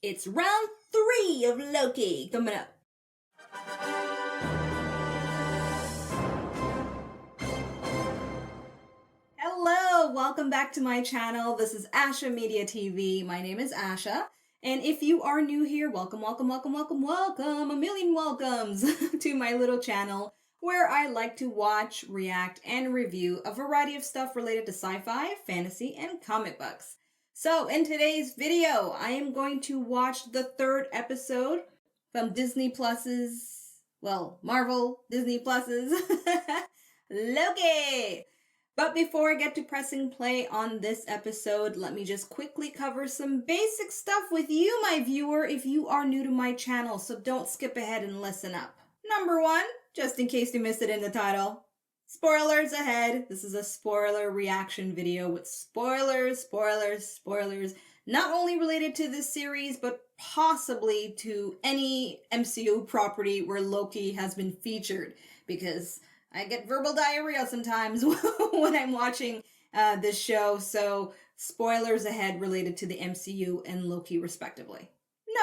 It's round 3 of Loki coming up. Hello, welcome back to my channel. This is Asha Media TV. My name is Asha. And if you are new here, welcome, welcome, welcome, welcome, welcome, a million welcomes to my little channel where I like to watch, react, and review a variety of stuff related to sci-fi, fantasy, and comic books. So in today's video, I am going to watch the 3rd episode from Disney Plus's, well, Marvel Disney Plus's Loki. But before I get to pressing play on this episode, let me just quickly cover some basic stuff with you, my viewer, if you are new to my channel, so don't skip ahead and listen up. Number 1, just in case you missed it in the title, spoilers ahead. This is a spoiler reaction video with spoilers, not only related to this series, but possibly to any MCU property where Loki has been featured, because I get verbal diarrhea sometimes when I'm watching this show, so spoilers ahead related to the MCU and Loki respectively.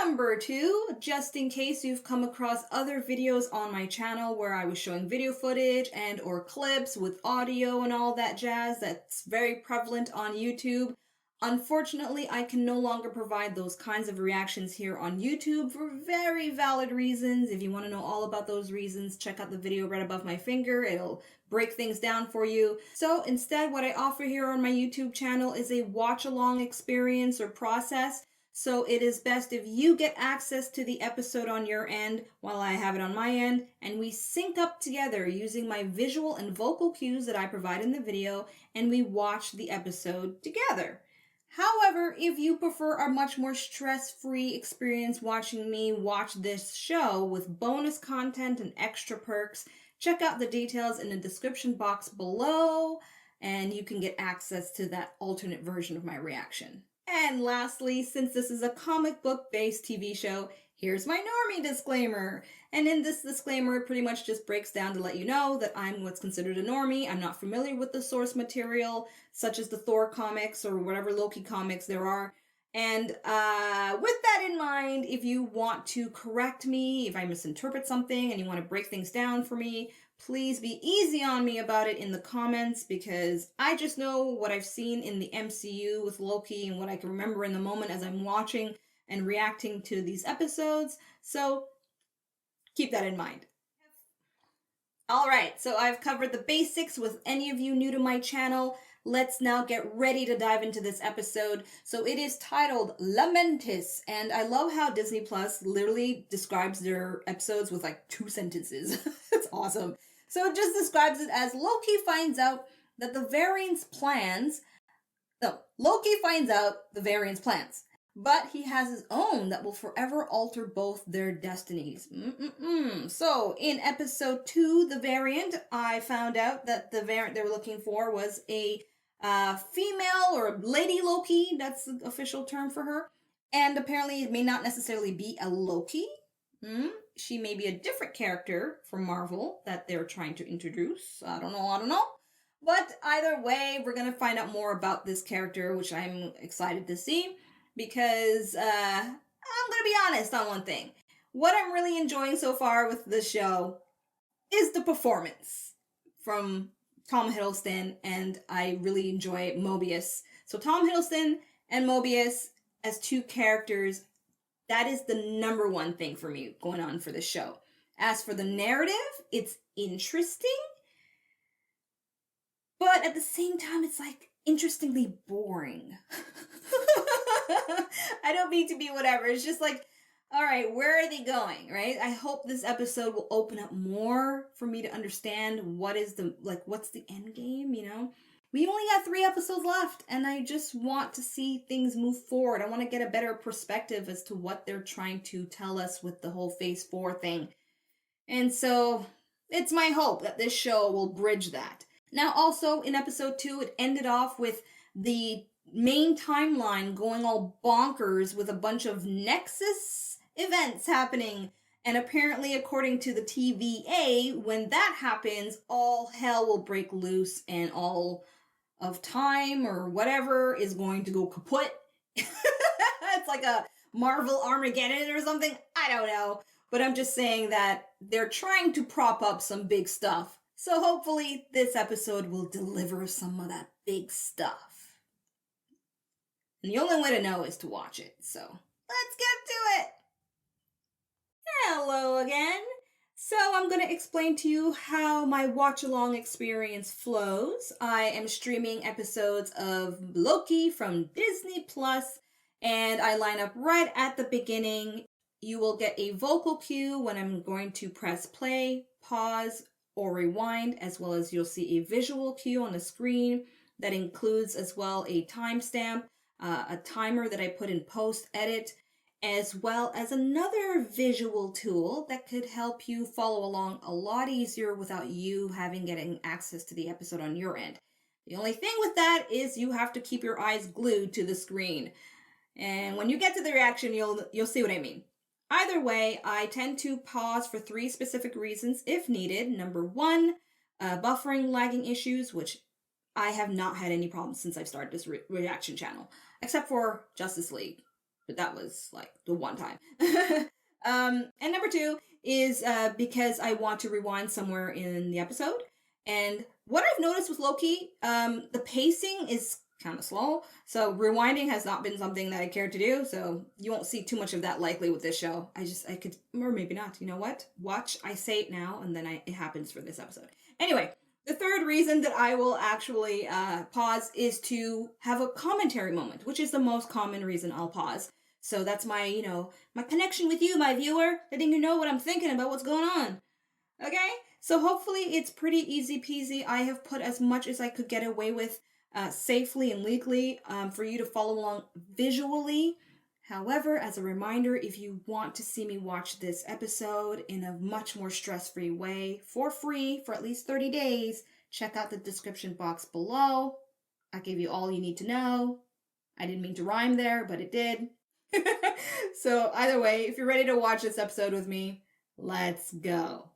Number 2, just in case you've come across other videos on my channel where I was showing video footage and or clips with audio and all that jazz that's very prevalent on YouTube. Unfortunately, I can no longer provide those kinds of reactions here on YouTube for very valid reasons. If you want to know all about those reasons, check out the video right above my finger. It'll break things down for you. So instead, what I offer here on my YouTube channel is a watch-along experience or process. So it is best if you get access to the episode on your end while I have it on my end, and we sync up together using my visual and vocal cues that I provide in the video, and we watch the episode together. However, if you prefer a much more stress-free experience watching me watch this show with bonus content and extra perks, check out the details in the description box below, and you can get access to that alternate version of my reaction. And lastly, since this is a comic book-based TV show, here's my Normie disclaimer. And in this disclaimer, it pretty much just breaks down to let you know that I'm what's considered a normie. I'm not familiar with the source material, such as the Thor comics or whatever Loki comics there are. And with that in mind, if you want to correct me, if I misinterpret something and you want to break things down for me, please be easy on me about it in the comments, because I just know what I've seen in the MCU with Loki and what I can remember in the moment as I'm watching and reacting to these episodes. So keep that in mind. Alright, so I've covered the basics with any of you new to my channel. Let's now get ready to dive into this episode. So it is titled Lamentis, and I love how Disney Plus literally describes their episodes with like 2 sentences. It's awesome. So it just describes it as Loki finds out the variant's plans, but he has his own that will forever alter both their destinies. So in episode 2, the variant, I found out that the variant they were looking for was a female or lady Loki. That's the official term for her. And apparently it may not necessarily be a Loki. She may be a different character from Marvel that they're trying to introduce. I don't know. But either way, we're going to find out more about this character, which I'm excited to see. Because I'm going to be honest on one thing. What I'm really enjoying so far with this show is the performance from Tom Hiddleston, and I really enjoy Mobius. So Tom Hiddleston and Mobius as 2 characters, that is the number 1 thing for me going on for this show. As for the narrative, it's interesting, but at the same time, it's like interestingly boring. I don't mean to be whatever. It's just like, all right, where are they going, right? I hope this episode will open up more for me to understand what's the end game, you know? We only got 3 episodes left, and I just want to see things move forward. I want to get a better perspective as to what they're trying to tell us with the whole Phase 4 thing. And so it's my hope that this show will bridge that. Now, also, in episode 2, it ended off with the main timeline going all bonkers with a bunch of Nexus events happening. And apparently, according to the TVA, when that happens, all hell will break loose and all of time or whatever is going to go kaput. It's like a Marvel Armageddon or something. I don't know. But I'm just saying that they're trying to prop up some big stuff. So hopefully this episode will deliver some of that big stuff. And the only way to know is to watch it. So let's get to it. Hello again. So I'm going to explain to you how my watch-along experience flows. I am streaming episodes of Loki from Disney Plus, and I line up right at the beginning. You will get a vocal cue when I'm going to press play, pause, or rewind, as well as you'll see a visual cue on the screen that includes as well a timestamp, a timer that I put in post-edit, as well as another visual tool that could help you follow along a lot easier without you getting access to the episode on your end. The only thing with that is you have to keep your eyes glued to the screen. And when you get to the reaction, you'll see what I mean. Either way, I tend to pause for 3 specific reasons if needed. Number 1, buffering lagging issues, which I have not had any problems since I've started this reaction channel, except for Justice League. But that was like the one time. And number 2 is because I want to rewind somewhere in the episode. And what I've noticed with Loki, the pacing is kind of slow. So rewinding has not been something that I cared to do. So you won't see too much of that likely with this show. I could, or maybe not. You know what? Watch, I say it now, and then it happens for this episode. Anyway, the third reason that I will actually pause is to have a commentary moment, which is the most common reason I'll pause. So that's my, my connection with you, my viewer, letting you know what I'm thinking about what's going on. Okay? So hopefully it's pretty easy peasy. I have put as much as I could get away with safely and legally for you to follow along visually. However, as a reminder, if you want to see me watch this episode in a much more stress-free way for free for at least 30 days, check out the description box below. I gave you all you need to know. I didn't mean to rhyme there, but it did. So either way, if you're ready to watch this episode with me, let's go.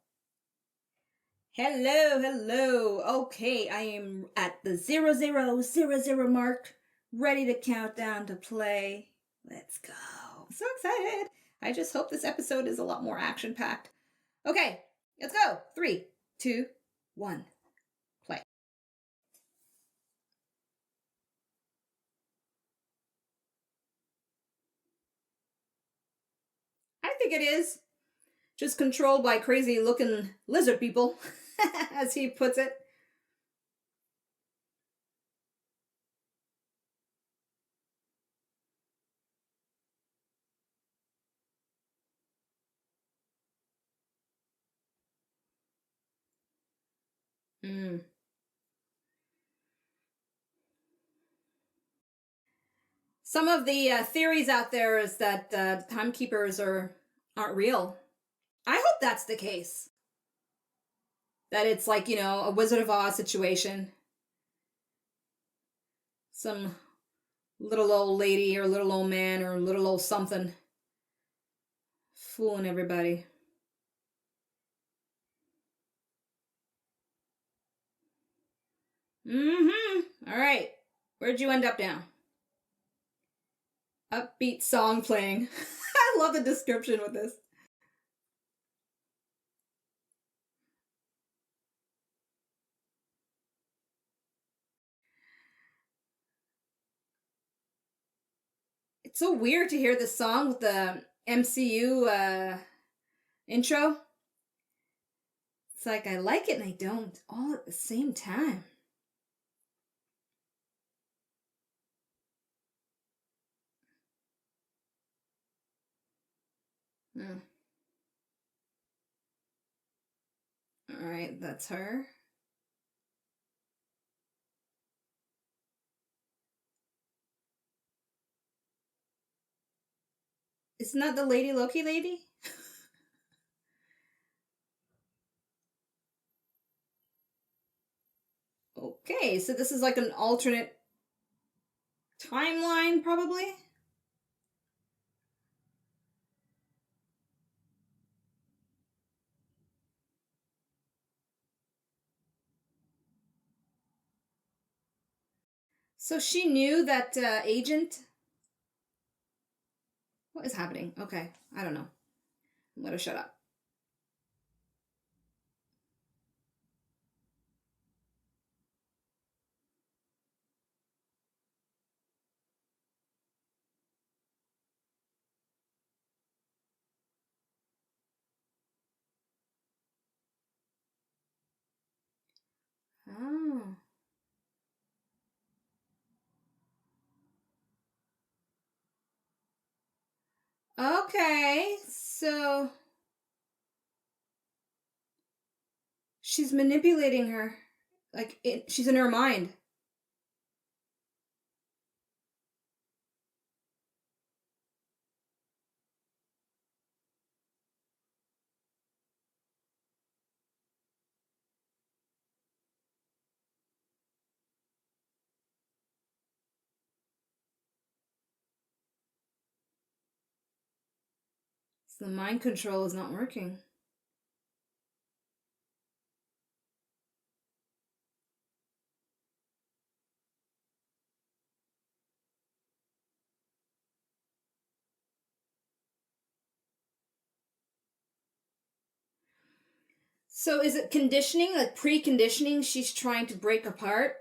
Hello. Okay, I am at the 0000 mark, ready to count down to play. Let's go. I'm so excited. I just hope this episode is a lot more action-packed. Okay, let's go. 3, 2, 1, play. I think it is. Just controlled by crazy-looking lizard people, as he puts it. Some of the theories out there is that timekeepers aren't real. I hope that's the case. That it's like, a Wizard of Oz situation. Some little old lady or little old man or little old something fooling everybody. All right. Where'd you end up now? Upbeat song playing. I love the description with this. It's so weird to hear this song with the MCU intro. It's like I like it and I don't, all at the same time. All right, that's her. Isn't that the Lady Loki lady? Okay, so this is like an alternate timeline, probably? So she knew that agent? What is happening? Okay, I don't know. I'm gonna shut up. Oh. Okay, so she's manipulating her. Like, she's in her mind. So the mind control is not working. So is it conditioning, like preconditioning she's trying to break apart?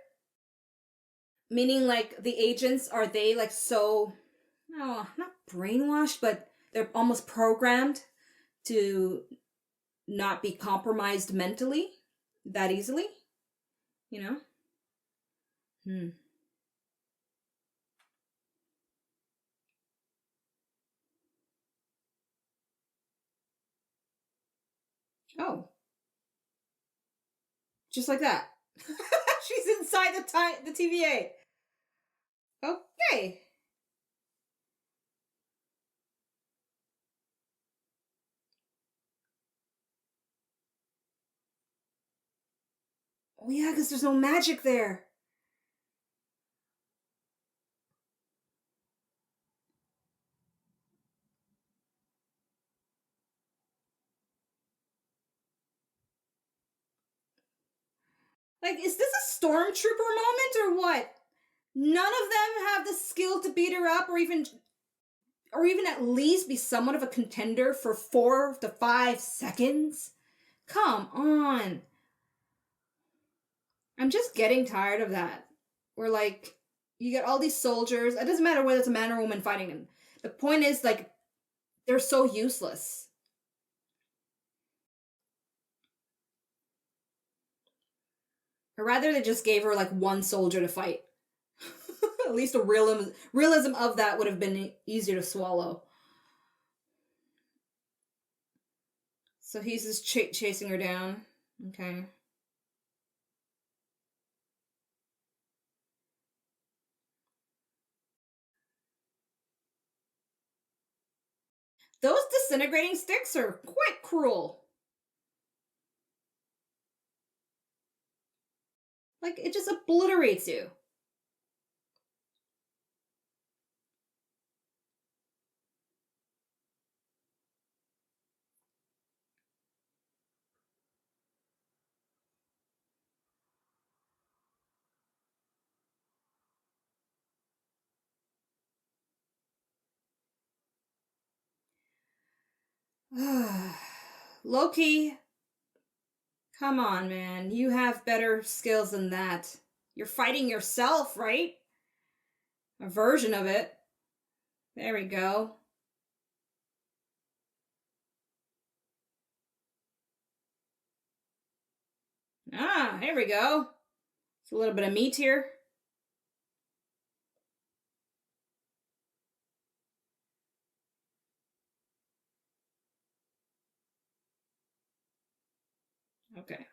Meaning like the agents, are they like so, no, not brainwashed, but they're almost programmed to not be compromised mentally that easily? You know? Hmm. Oh, just like that. She's inside the TVA. Okay. Oh yeah, because there's no magic there. Like, is this a stormtrooper moment or what? None of them have the skill to beat her up, or even at least be somewhat of a contender for 4 to 5 seconds. Come on. I'm just getting tired of that. Where like you get all these soldiers, it doesn't matter whether it's a man or woman fighting them. The point is like they're so useless. Or rather they just gave her like one soldier to fight. At least a realism of that would have been easier to swallow. So he's just chasing her down. Okay. Those disintegrating sticks are quite cruel. Like, it just obliterates you. Loki, come on, man. You have better skills than that. You're fighting yourself, right? A version of it. There we go. Ah, here we go. It's a little bit of meat here. Okay.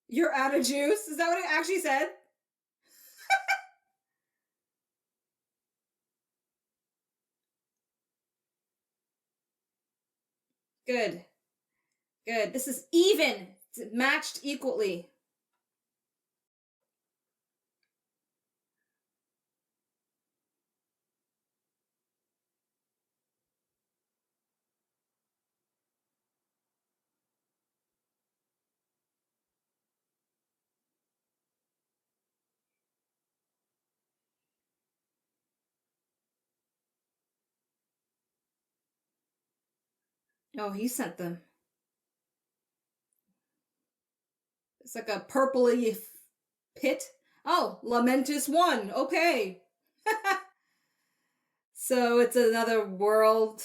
You're out of juice? Is that what it actually said? Good. Good. This is even. It's matched equally. Oh, he sent them. It's like a purpley pit. Oh, Lamentis 1. Okay. So it's another world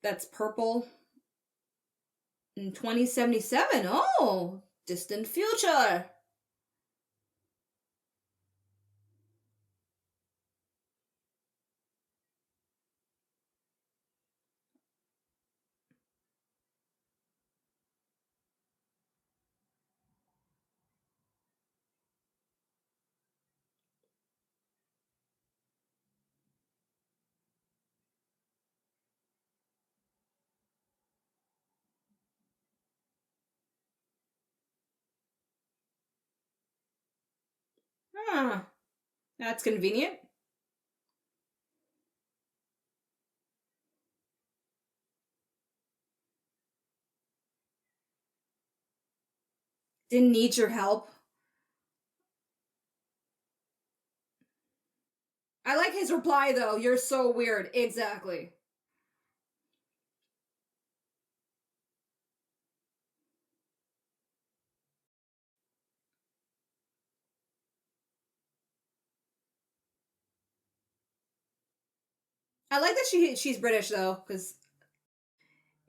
that's purple. In 2077. Oh, distant future. Huh. That's convenient. Didn't need your help. I like his reply though. You're so weird. Exactly. I like that she's British though, because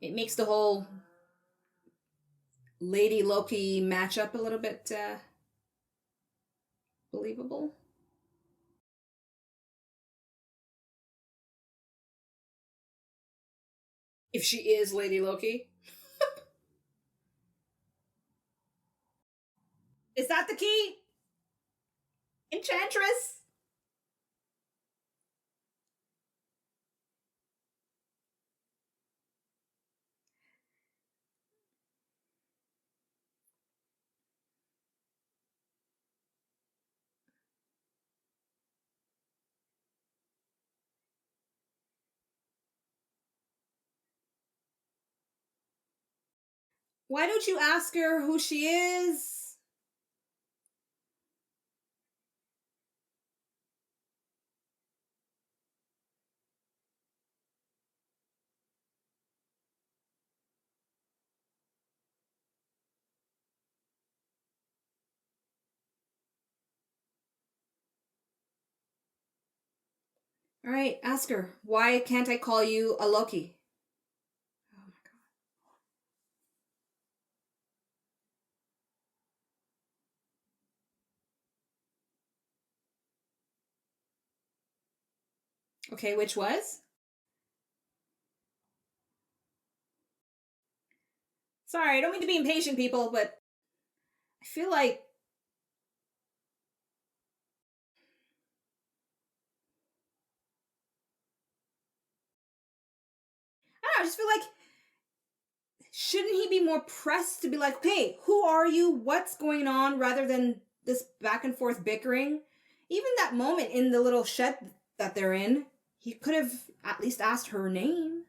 it makes the whole Lady Loki matchup a little bit believable. If she is Lady Loki. Is that the key? Enchantress? Why don't you ask her who she is? All right, ask her. Why can't I call you a Loki? Oh my god. Okay, which was? Sorry, I don't mean to be impatient, people, but I feel like I don't know, I just feel like shouldn't he be more pressed to be like, okay, who are you? What's going on? Rather than this back and forth bickering. Even that moment in the little shed that they're in, he could have at least asked her name.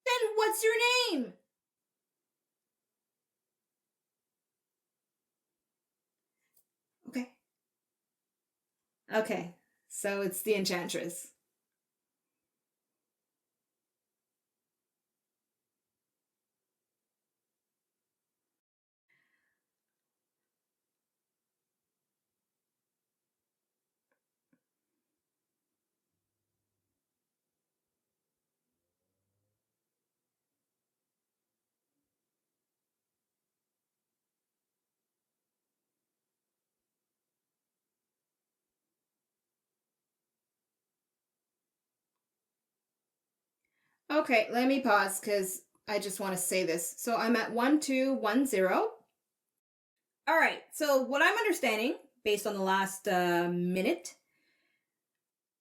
Then what's your name? Okay. Okay. So it's the Enchantress. Okay, let me pause because I just want to say this. So I'm at 1210. All right, so what I'm understanding, based on the last minute,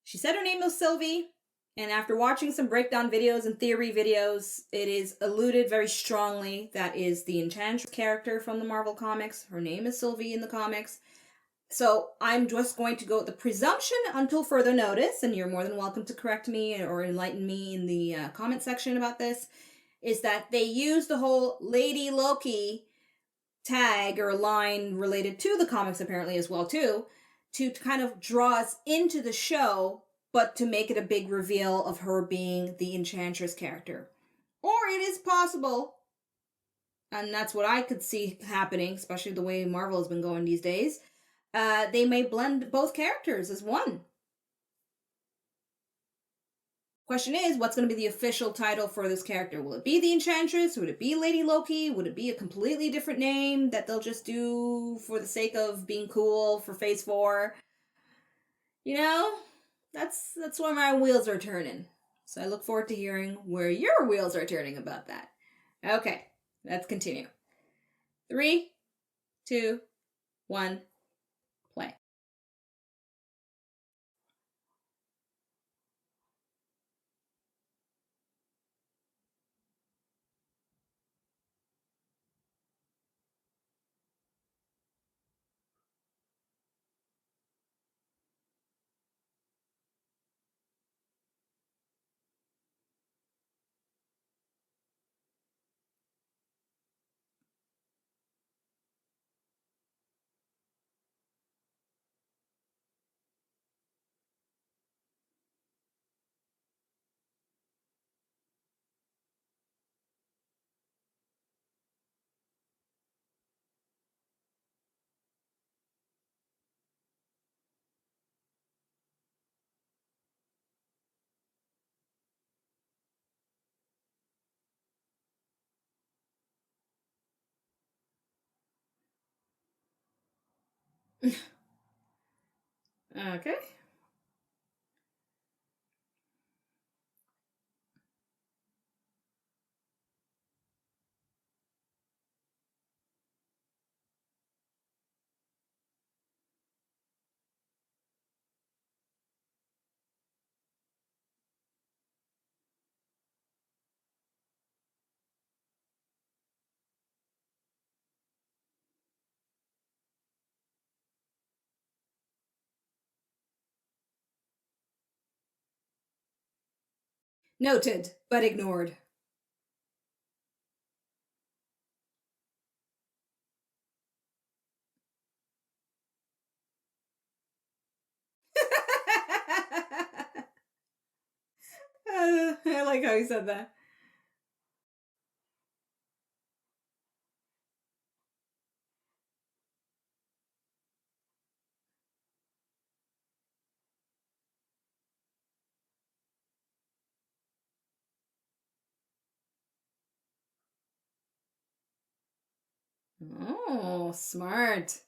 she said her name was Sylvie, and after watching some breakdown videos and theory videos, it is alluded very strongly that is the Enchantress character from the Marvel Comics. Her name is Sylvie in the comics. So I'm just going to go with the presumption until further notice, and you're more than welcome to correct me or enlighten me in the comment section about this. is that they use the whole Lady Loki tag or line related to the comics apparently as well too, to kind of draw us into the show, but to make it a big reveal of her being the Enchantress character. Or it is possible, and that's what I could see happening, especially the way Marvel has been going these days, they may blend both characters as one. Question is, what's going to be the official title for this character? Will it be the Enchantress? Would it be Lady Loki? Would it be a completely different name that they'll just do for the sake of being cool for Phase 4? You know, that's where my wheels are turning. So I look forward to hearing where your wheels are turning about that. Okay, let's continue. 3, 2, 1, play. Okay. Noted, but ignored. I like how you said that. Oh, smart.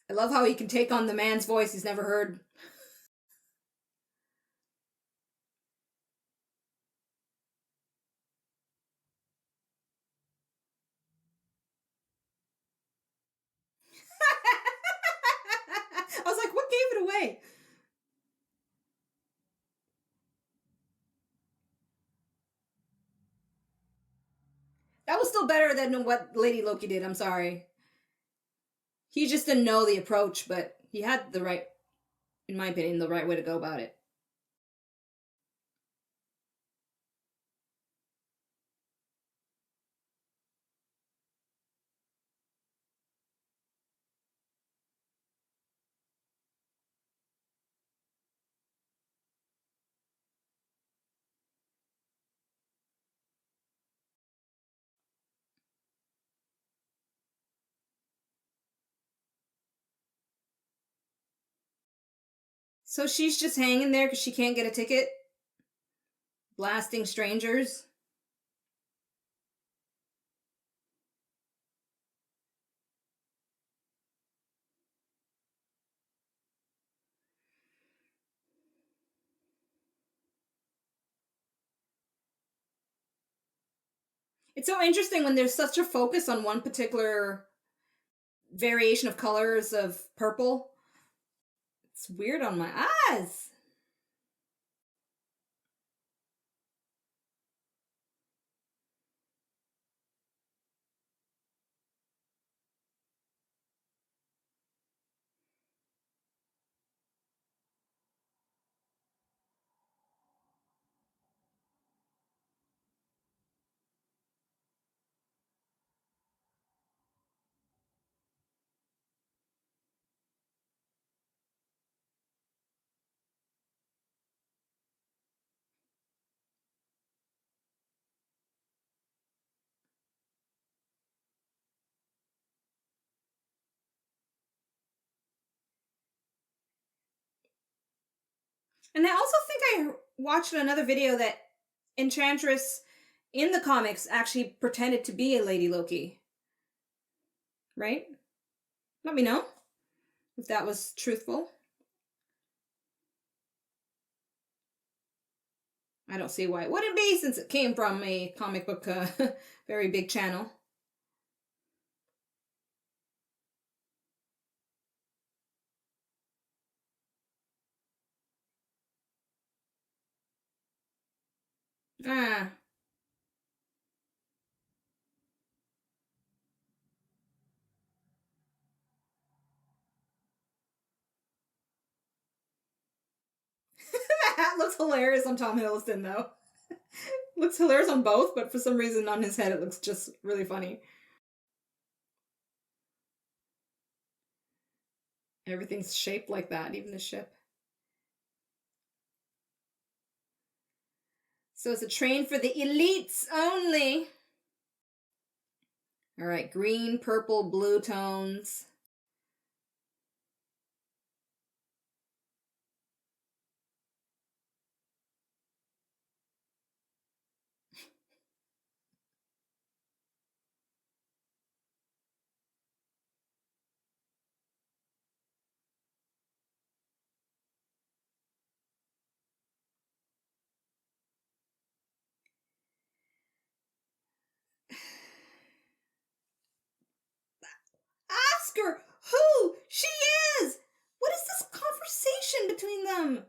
I love how he can take on the man's voice he's never heard. I was like, what gave it away? That was still better than what Lady Loki did. I'm sorry. He just didn't know the approach, but he had the right, in my opinion, the right way to go about it. So she's just hanging there because she can't get a ticket? Blasting strangers? It's so interesting when there's such a focus on one particular variation of colors of purple. It's weird on my eyes. And I also think I watched another video that Enchantress in the comics actually pretended to be a Lady Loki. Right? Let me know if that was truthful. I don't see why it wouldn't be, since it came from a comic book very big channel. Ah. That looks hilarious on Tom Hiddleston, though. Looks hilarious on both, but for some reason on his head it looks just really funny. Everything's shaped like that, even the ship. So it's a train for the elites only. All right, green, purple, blue tones. Ask her who she is! What is this conversation between them?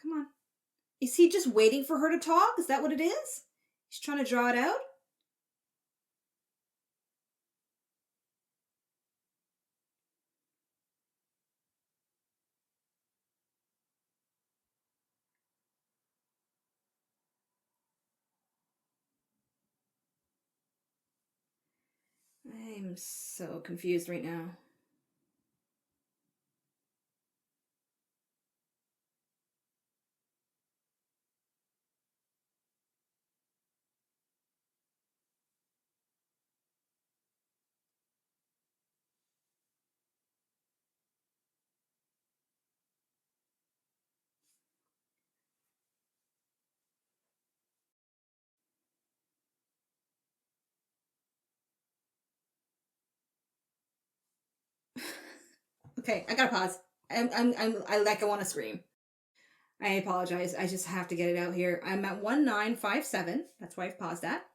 Come on. Is he just waiting for her to talk? Is that what it is? He's trying to draw it out? I'm so confused right now. Okay, I gotta pause. I want to scream. I apologize. I just have to get it out here. I'm at 1957. That's why I've paused at.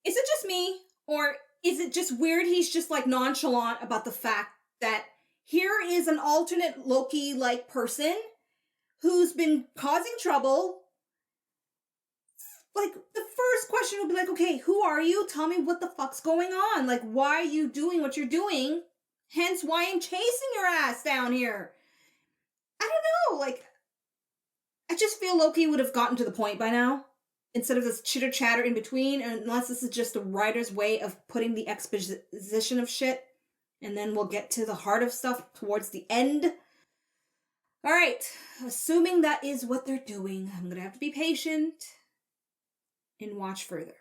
Is it just me? Or is it just weird he's just like nonchalant about the fact that here is an alternate Loki like person who's been causing trouble? Like, the first question would be like, okay, who are you? Tell me what the fuck's going on. Like, why are you doing what you're doing? Hence why I'm chasing your ass down here. I don't know. Like, I just feel Loki would have gotten to the point by now, instead of this chitter chatter in between, unless this is just the writer's way of putting the exposition of shit, and then we'll get to the heart of stuff towards the end. All right, assuming that is what they're doing, I'm gonna have to be patient and watch further.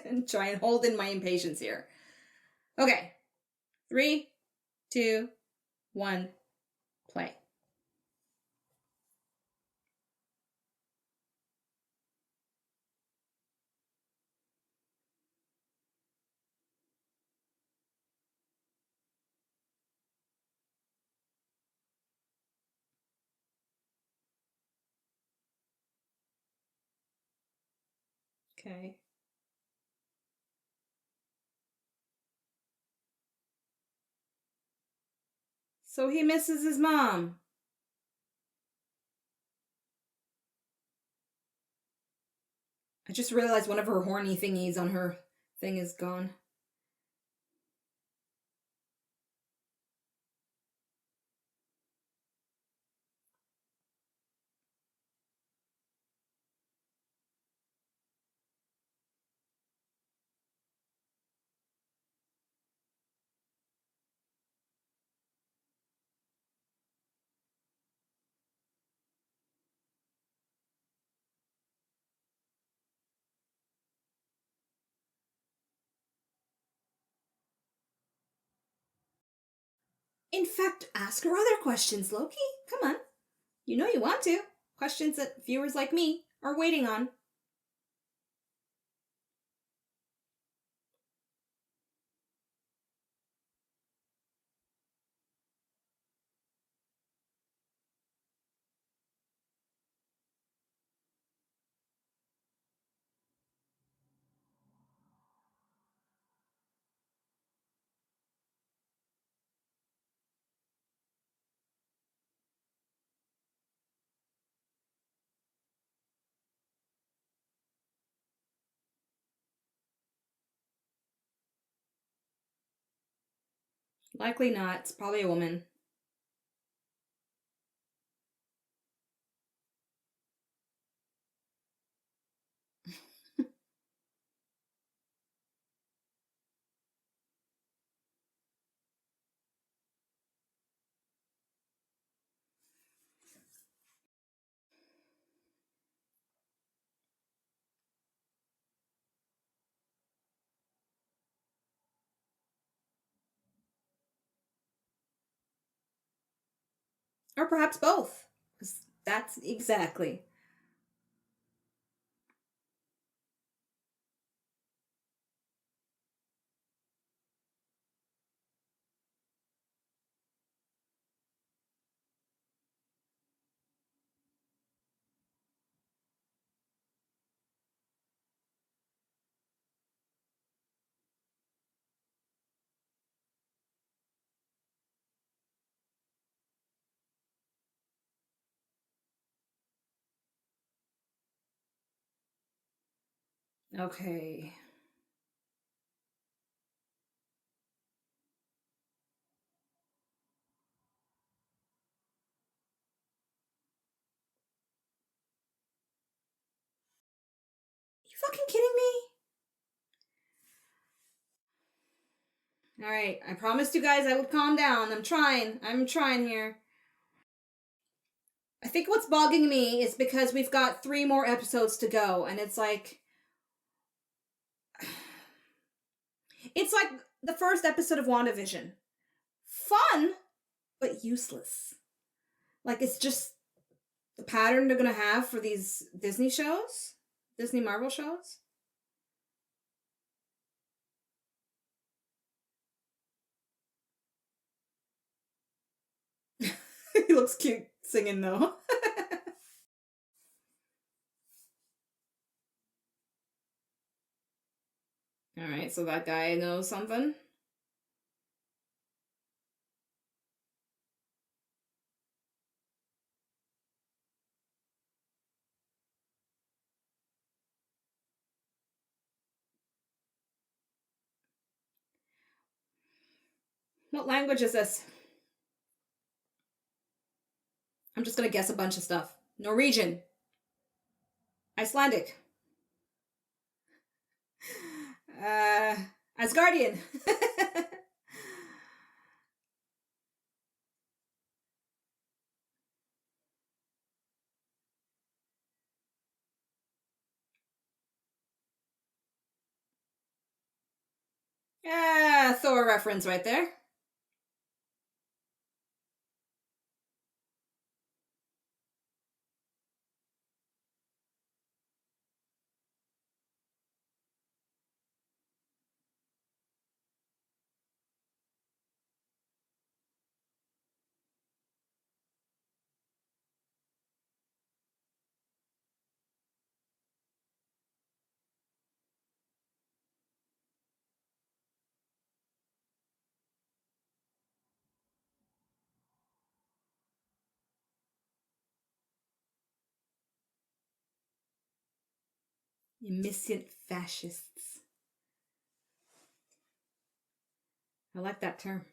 And try and hold in my impatience here. Okay. 3, 2, 1, play. Okay. So he misses his mom. I just realized one of her horny thingies on her thing is gone. In fact, ask her other questions, Loki. Come on. You know you want to. Questions that viewers like me are waiting on. Likely not. It's probably a woman. Or perhaps both. That's exactly. Okay. You fucking kidding me? Alright, I promised you guys I would calm down. I'm trying here. I think what's bogging me is because we've got 3 more episodes to go, and it's like the first episode of WandaVision. Fun, but useless. Like, it's just the pattern they're gonna have for these Disney shows, Disney Marvel shows. He looks cute singing though. Alright, so that guy knows something. What language is this? I'm just gonna guess a bunch of stuff. Norwegian. Icelandic. Uh, Asgardian. Yeah, Thor reference right there. Omniscient fascists. I like that term.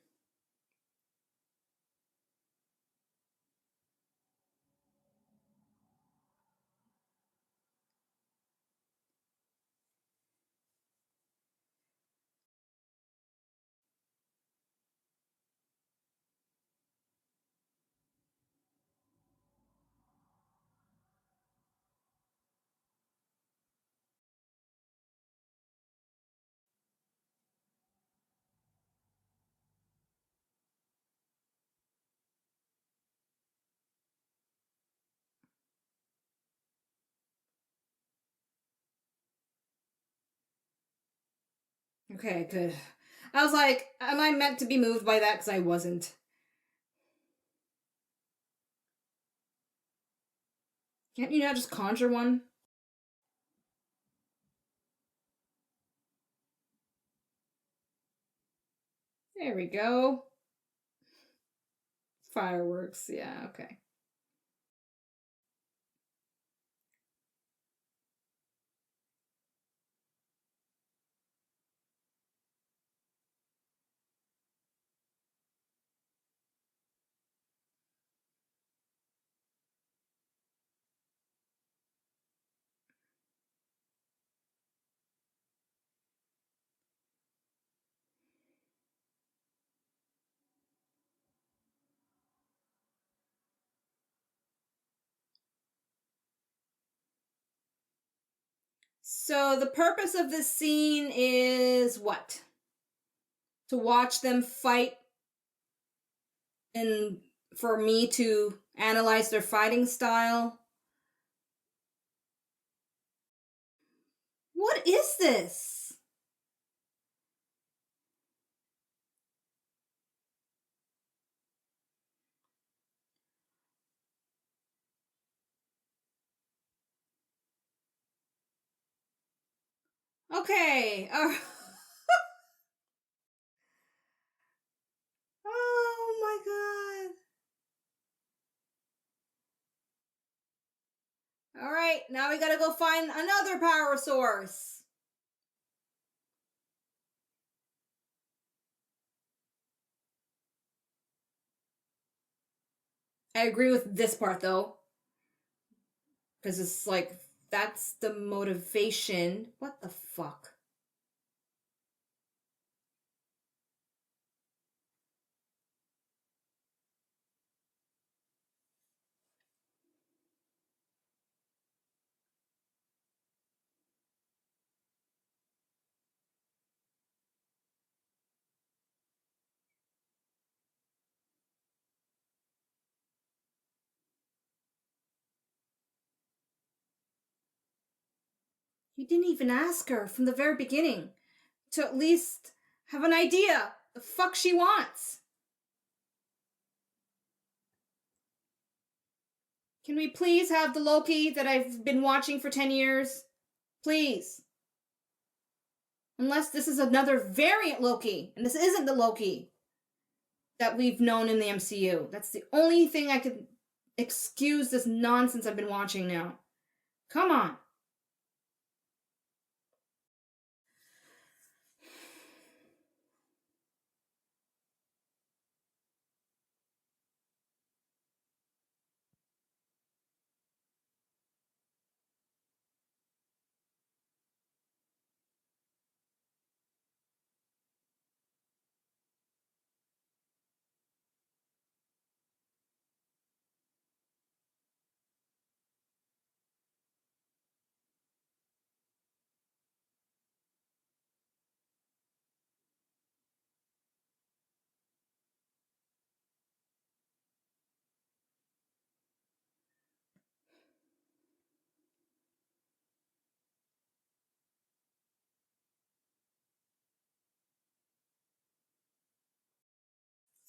Okay, good. I was like, am I meant to be moved by that? Because I wasn't. Can't you now just conjure one? There we go. Fireworks, yeah, okay. So the purpose of this scene is what? To watch them fight and for me to analyze their fighting style? What is this? Okay. Oh my god. All right, now we gotta go find another power source. I agree with this part though, because it's like that's the motivation. What the fuck? You didn't even ask her from the very beginning to at least have an idea the fuck she wants. Can we please have the Loki that I've been watching for 10 years? Please. Unless this is another variant Loki, and this isn't the Loki that we've known in the MCU. That's the only thing I could excuse this nonsense I've been watching now. Come on.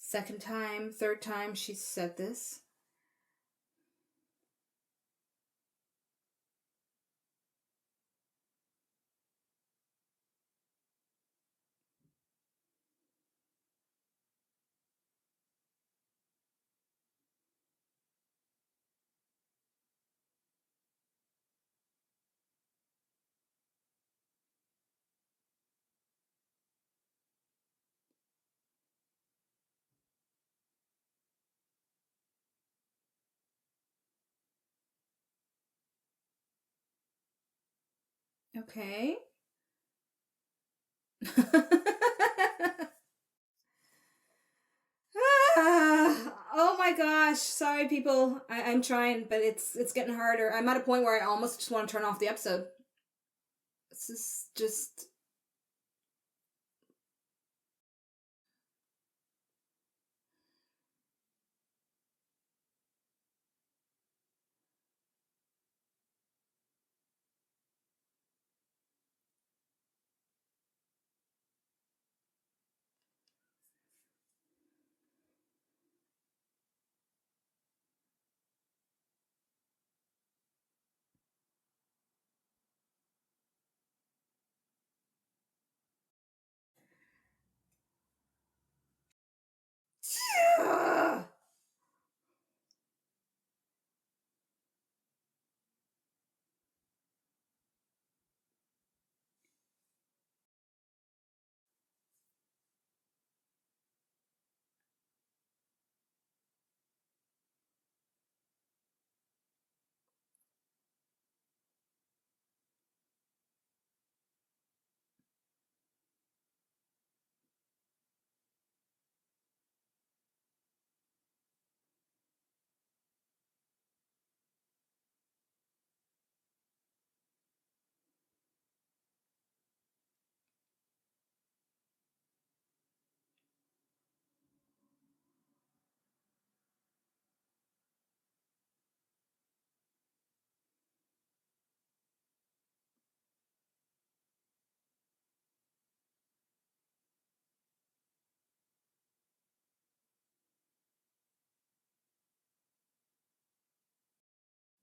Second time, third time she's said this. Okay. Oh my gosh. Sorry people. I'm trying, but it's getting harder. I'm at a point where I almost just want to turn off the episode. This is just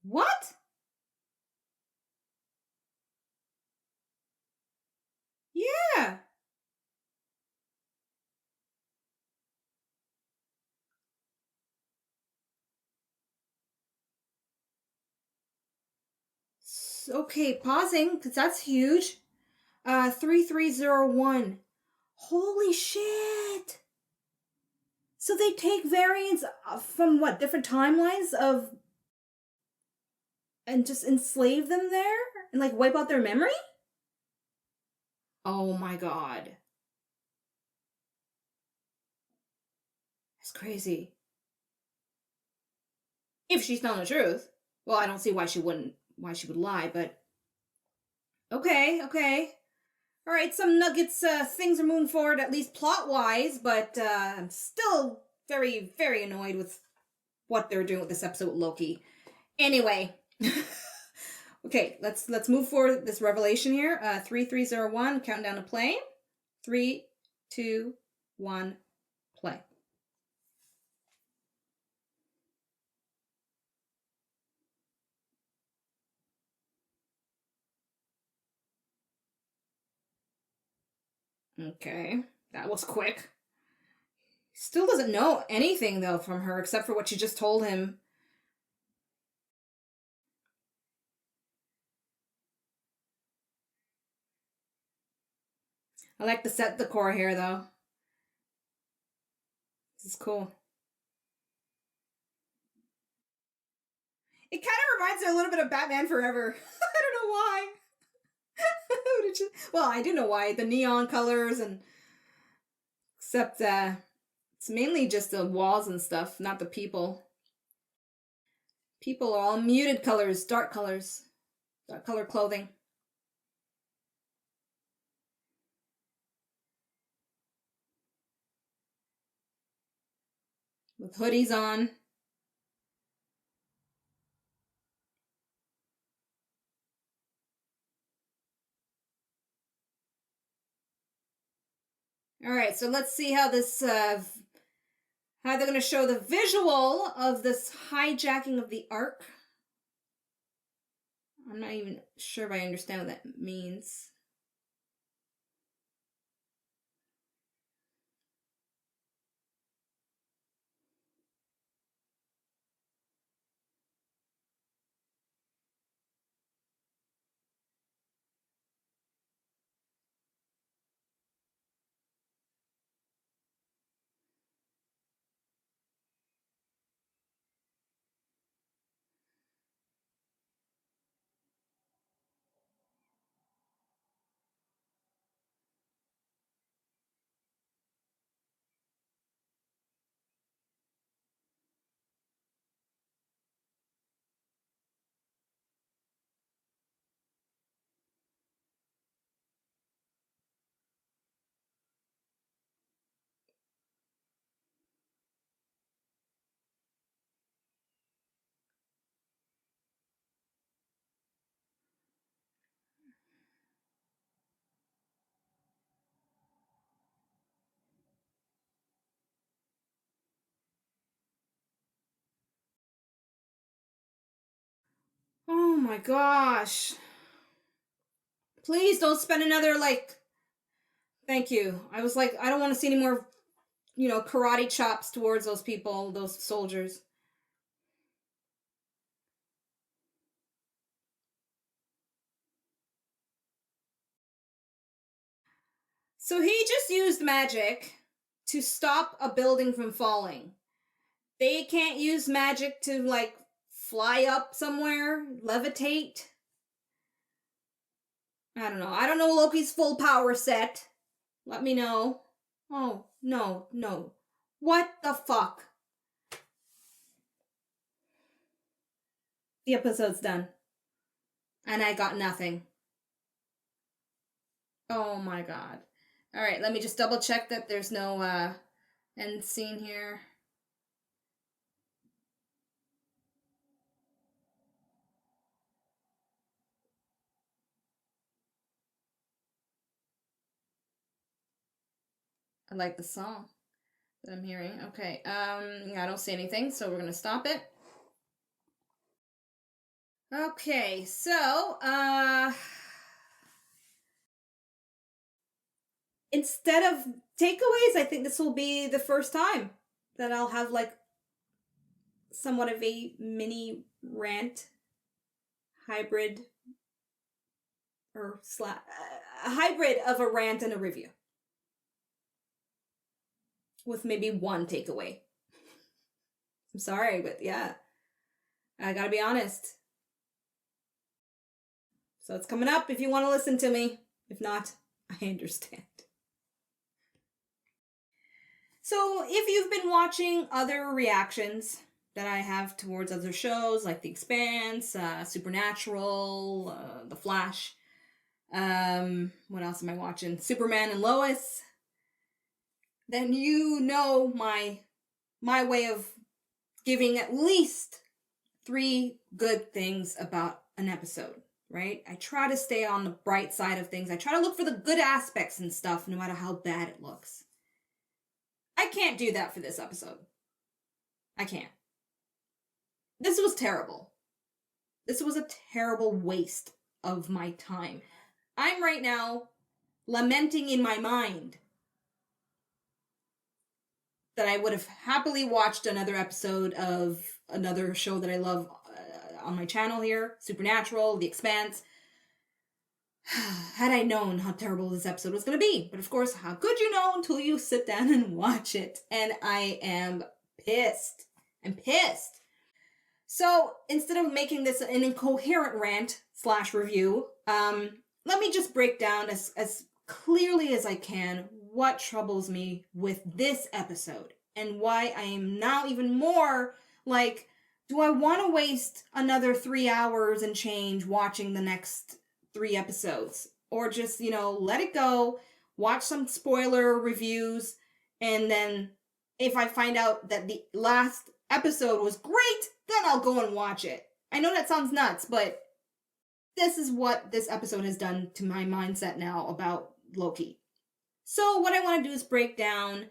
What? Yeah. Okay, pausing, because that's huge. 3301. Holy shit. So they take variants from what, different timelines of, and just enslave them there? And like wipe out their memory? Oh my god. That's crazy. If she's telling the truth. Well, I don't see why she would lie, but okay, okay. All right, some nuggets, things are moving forward, at least plot-wise, but I'm still very, very annoyed with what they're doing with this episode with Loki. Anyway, okay, let's move forward with this revelation here. 3301, countdown to play. 3, 2, 1, play. Okay, that was quick. Still doesn't know anything though from her except for what she just told him. I like the set decor here though. This is cool. It kind of reminds me a little bit of Batman Forever. I don't know why. Well, I do know why. The neon colors and except it's mainly just the walls and stuff, not the people. People are all muted colors, dark color clothing. With hoodies on. All right, so let's see how this how they're going to show the visual of this hijacking of the Ark. I'm not even sure if I understand what that means. Oh my gosh. Please don't spend another, like, thank you. I was like, I don't want to see any more, karate chops towards those people, those soldiers. So he just used magic to stop a building from falling. They can't use magic to, like, fly up somewhere, levitate. I don't know. I don't know Loki's full power set. Let me know. Oh, no, no. What the fuck? The episode's done. And I got nothing. Oh my god. Alright, let me just double check that there's no end scene here. I like the song that I'm hearing. Okay, yeah, I don't see anything, so we're gonna stop it. Okay, so, instead of takeaways, I think this will be the first time that I'll have like somewhat of a mini rant hybrid or a hybrid of a rant and a review with maybe one takeaway. I'm sorry, but yeah, I gotta be honest. So it's coming up if you want to listen to me. If not, I understand. So if you've been watching other reactions that I have towards other shows like The Expanse, Supernatural, The Flash, what else am I watching? Superman and Lois, then you know my way of giving at least 3 good things about an episode, right? I try to stay on the bright side of things. I try to look for the good aspects and stuff, no matter how bad it looks. I can't do that for this episode. I can't. This was terrible. This was a terrible waste of my time. I'm right now lamenting in my mind that I would have happily watched another episode of another show that I love on my channel here, Supernatural, The Expanse, had I known how terrible this episode was going to be. But of course, how could you know until you sit down and watch it? And I am pissed. I'm pissed. So instead of making this an incoherent rant / review, let me just break down as clearly as I can what troubles me with this episode and why I am now even more like, do I want to waste another 3 hours and change watching the next 3 episodes? Or just, let it go, watch some spoiler reviews, and then if I find out that the last episode was great, then I'll go and watch it. I know that sounds nuts, but this is what this episode has done to my mindset now about Loki. So what I want to do is break down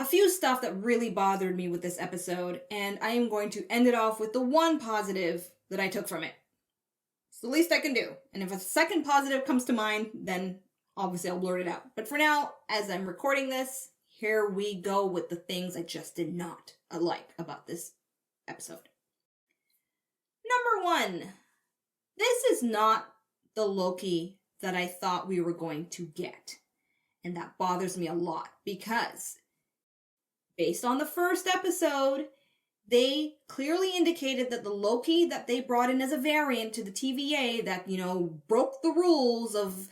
a few stuff that really bothered me with this episode, and I am going to end it off with the one positive that I took from it. It's the least I can do. And if a second positive comes to mind, then obviously I'll blurt it out. But for now, as I'm recording this, here we go with the things I just did not like about this episode. Number 1, this is not the Loki that I thought we were going to get. And that bothers me a lot because based on the first episode, they clearly indicated that the Loki that they brought in as a variant to the TVA that, broke the rules of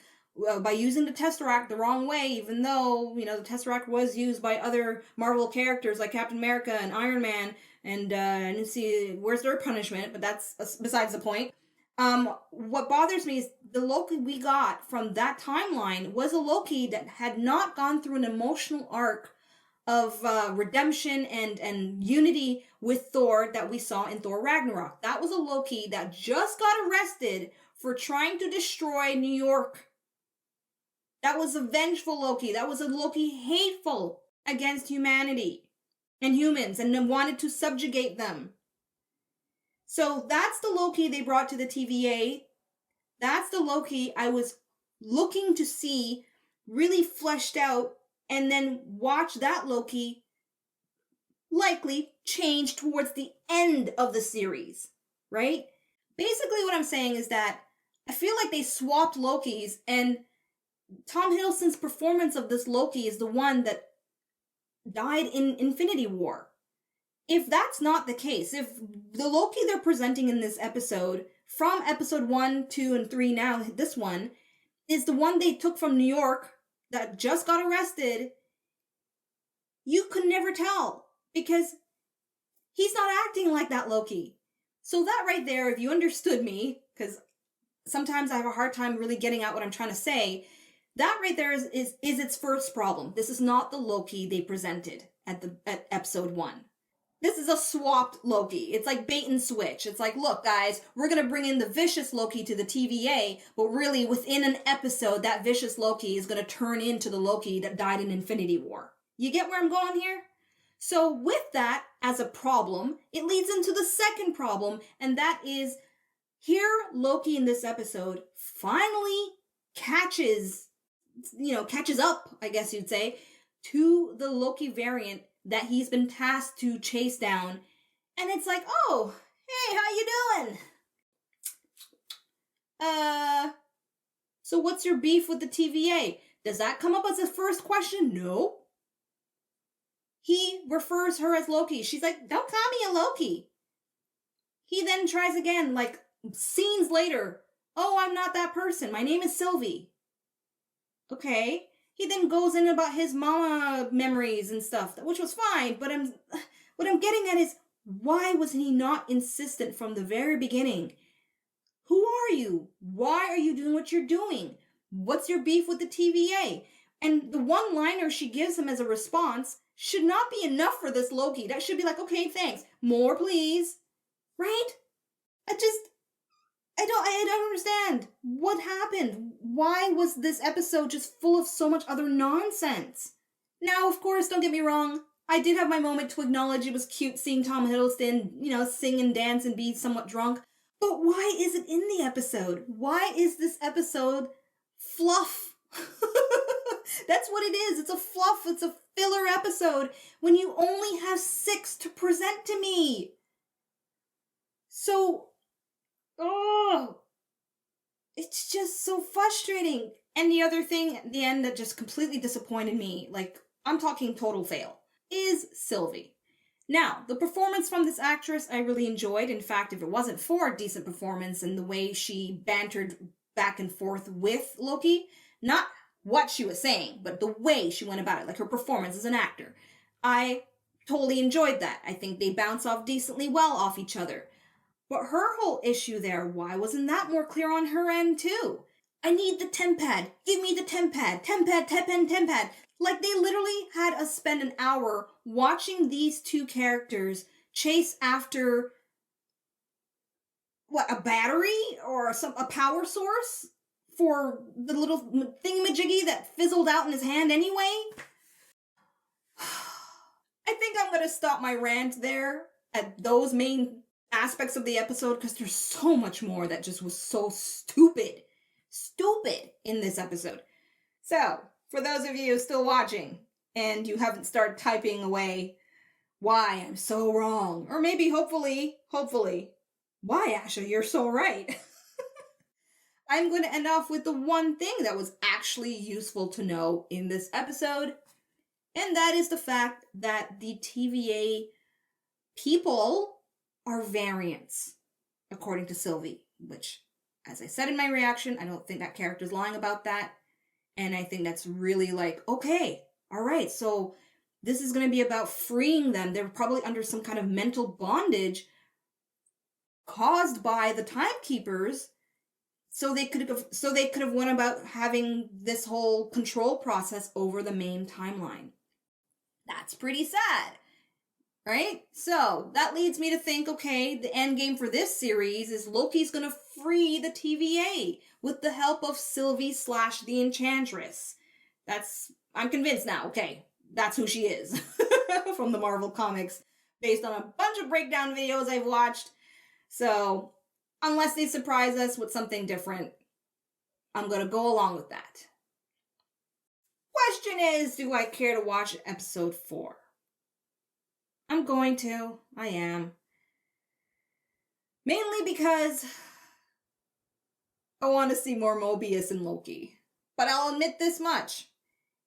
by using the Tesseract the wrong way, even though, the Tesseract was used by other Marvel characters like Captain America and Iron Man, and I didn't see where's their punishment, but that's besides the point. What bothers me is the Loki we got from that timeline was a Loki that had not gone through an emotional arc of redemption and unity with Thor that we saw in Thor Ragnarok. That was a Loki that just got arrested for trying to destroy New York. That was a vengeful Loki. That was a Loki hateful against humanity and humans and wanted to subjugate them. So that's the Loki they brought to the TVA. That's the Loki I was looking to see really fleshed out, and then watch that Loki likely change towards the end of the series, right? Basically what I'm saying is that I feel like they swapped Lokis, and Tom Hiddleston's performance of this Loki is the one that died in Infinity War. If that's not the case, if the Loki they're presenting in this episode, from episode 1, 2, and 3 now, this one, is the one they took from New York that just got arrested, you could never tell because he's not acting like that Loki. So that right there, if you understood me, because sometimes I have a hard time really getting out what I'm trying to say, that right there is its first problem. This is not the Loki they presented at episode 1. This is a swapped Loki. It's like bait and switch. It's like, look, guys, we're going to bring in the vicious Loki to the TVA, but really within an episode, that vicious Loki is going to turn into the Loki that died in Infinity War. You get where I'm going here? So with that as a problem, it leads into the second problem, and that is Here, Loki in this episode finally catches up, I guess you'd say, to the Loki variant that he's been tasked to chase down. And it's like, oh, hey, how you doing? So what's your beef with the TVA? Does that come up as a first question? No. He refers her as Loki. She's like, don't call me a Loki. He then tries again, like, scenes later. Oh, I'm not that person. My name is Sylvie. Okay. He then goes in about his mama memories and stuff, which was fine, but what I'm getting at is, why was he not insistent from the very beginning? Who are you? Why are you doing what you're doing? What's your beef with the TVA? And the one-liner she gives him as a response should not be enough for this Loki. That should be like, okay, thanks. More, please. Right? I don't understand. What happened? Why was this episode just full of so much other nonsense? Now, of course, don't get me wrong. I did have my moment to acknowledge it was cute seeing Tom Hiddleston, sing and dance and be somewhat drunk. But why is it in the episode? Why is this episode fluff? That's what it is. It's a fluff. It's a filler episode when you only have 6 to present to me. So, it's just so frustrating. And the other thing at the end that just completely disappointed me, like, I'm talking total fail, is Sylvie. Now, the performance from this actress I really enjoyed. In fact, if it wasn't for a decent performance and the way she bantered back and forth with Loki, not what she was saying, but the way she went about it, like her performance as an actor, I totally enjoyed that. I think they bounce off decently well off each other. But her whole issue there, why wasn't that more clear on her end too? I need the tempad. Give me the tempad. Tempad. Like, they literally had us spend an hour watching these two characters chase after, a battery or a power source for the little thingamajiggy that fizzled out in his hand anyway? I think I'm going to stop my rant there at those main aspects of the episode, because there's so much more that just was so stupid in this episode. So, for those of you still watching and you haven't started typing away why I'm so wrong, or maybe hopefully, why Asha, you're so right. I'm going to end off with the one thing that was actually useful to know in this episode, and that is the fact that the TVA people are variants, according to Sylvie, which, as I said in my reaction, I don't think that character's lying about that. And I think that's really like, okay, all right, so this is going to be about freeing them. They're probably under some kind of mental bondage caused by the timekeepers. So they could have went about having this whole control process over the main timeline. That's pretty sad. Right? So, that leads me to think, okay, the end game for this series is Loki's gonna free the TVA with the help of Sylvie / the Enchantress. I'm convinced now, okay, that's who she is from the Marvel Comics, based on a bunch of breakdown videos I've watched. So, unless they surprise us with something different, I'm gonna go along with that. Question is, do I care to watch episode 4? I'm going to. I am. Mainly because I want to see more Mobius and Loki. But I'll admit this much.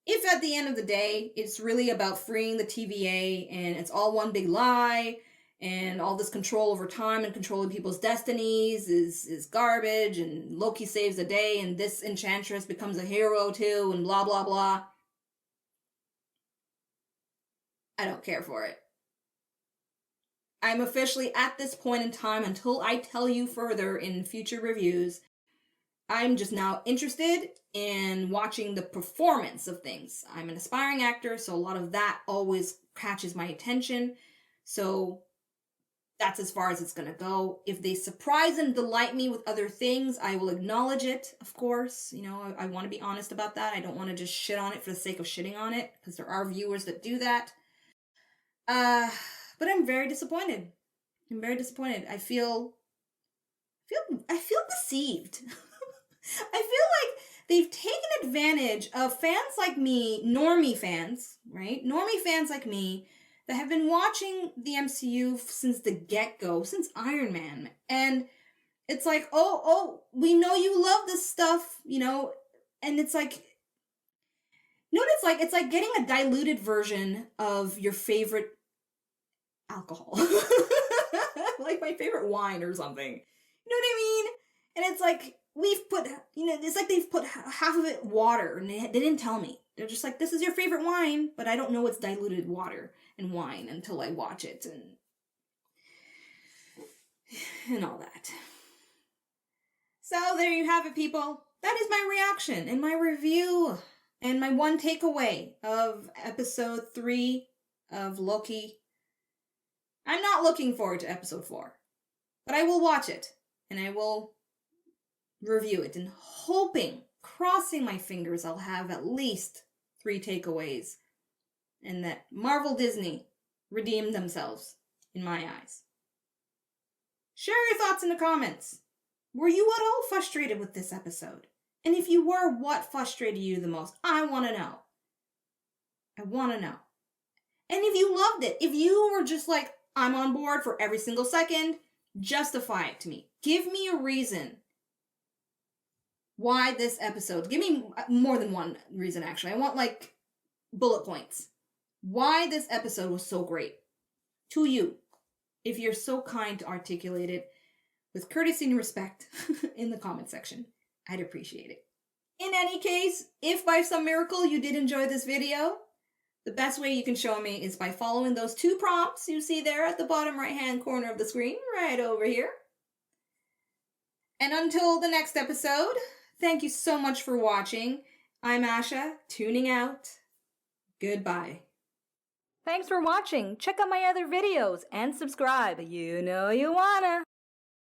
If at the end of the day, it's really about freeing the TVA and it's all one big lie and all this control over time and controlling people's destinies is garbage and Loki saves the day and this Enchantress becomes a hero too and blah blah blah, I don't care for it. I'm officially at this point in time, until I tell you further in future reviews, I'm just now interested in watching the performance of things. I'm an aspiring actor, so a lot of that always catches my attention. So that's as far as it's going to go. If they surprise and delight me with other things, I will acknowledge it, of course. I want to be honest about that. I don't want to just shit on it for the sake of shitting on it, because there are viewers that do that. But I'm very disappointed. I feel I feel deceived. I feel like they've taken advantage of fans like me, Normie fans, right? Normie fans like me that have been watching the MCU since the get-go, since Iron Man. And it's like, oh, we know you love this stuff, you know, and it's like, you know what it's like? It's like getting a diluted version of your favorite alcohol. Like my favorite wine or something. You know what I mean? And it's like, we've put, you know, it's like they've put half of it water, and they didn't tell me. They're just like, this is your favorite wine, but I don't know it's diluted water and wine until I watch it and all that. So there you have it, people. That is my reaction and my review and my one takeaway of episode 3 of Loki. I'm not looking forward to episode 4, but I will watch it and I will review it, and hoping, crossing my fingers, I'll have at least 3 takeaways and that Marvel Disney redeemed themselves in my eyes. Share your thoughts in the comments. Were you at all frustrated with this episode? And if you were, what frustrated you the most? I want to know. I want to know. And if you loved it, if you were just like, I'm on board for every single second, justify it to me. Give me a reason why this episode. Give me more than one reason, actually. I want, like, bullet points. Why this episode was so great. To you. If you're so kind to articulate it with courtesy and respect in the comment section, I'd appreciate it. In any case, if by some miracle you did enjoy this video, the best way you can show me is by following those 2 prompts you see there at the bottom right-hand corner of the screen, right over here. And until the next episode, thank you so much for watching. I'm Asha, tuning out. Goodbye. Thanks for watching. Check out my other videos and subscribe. You know you wanna.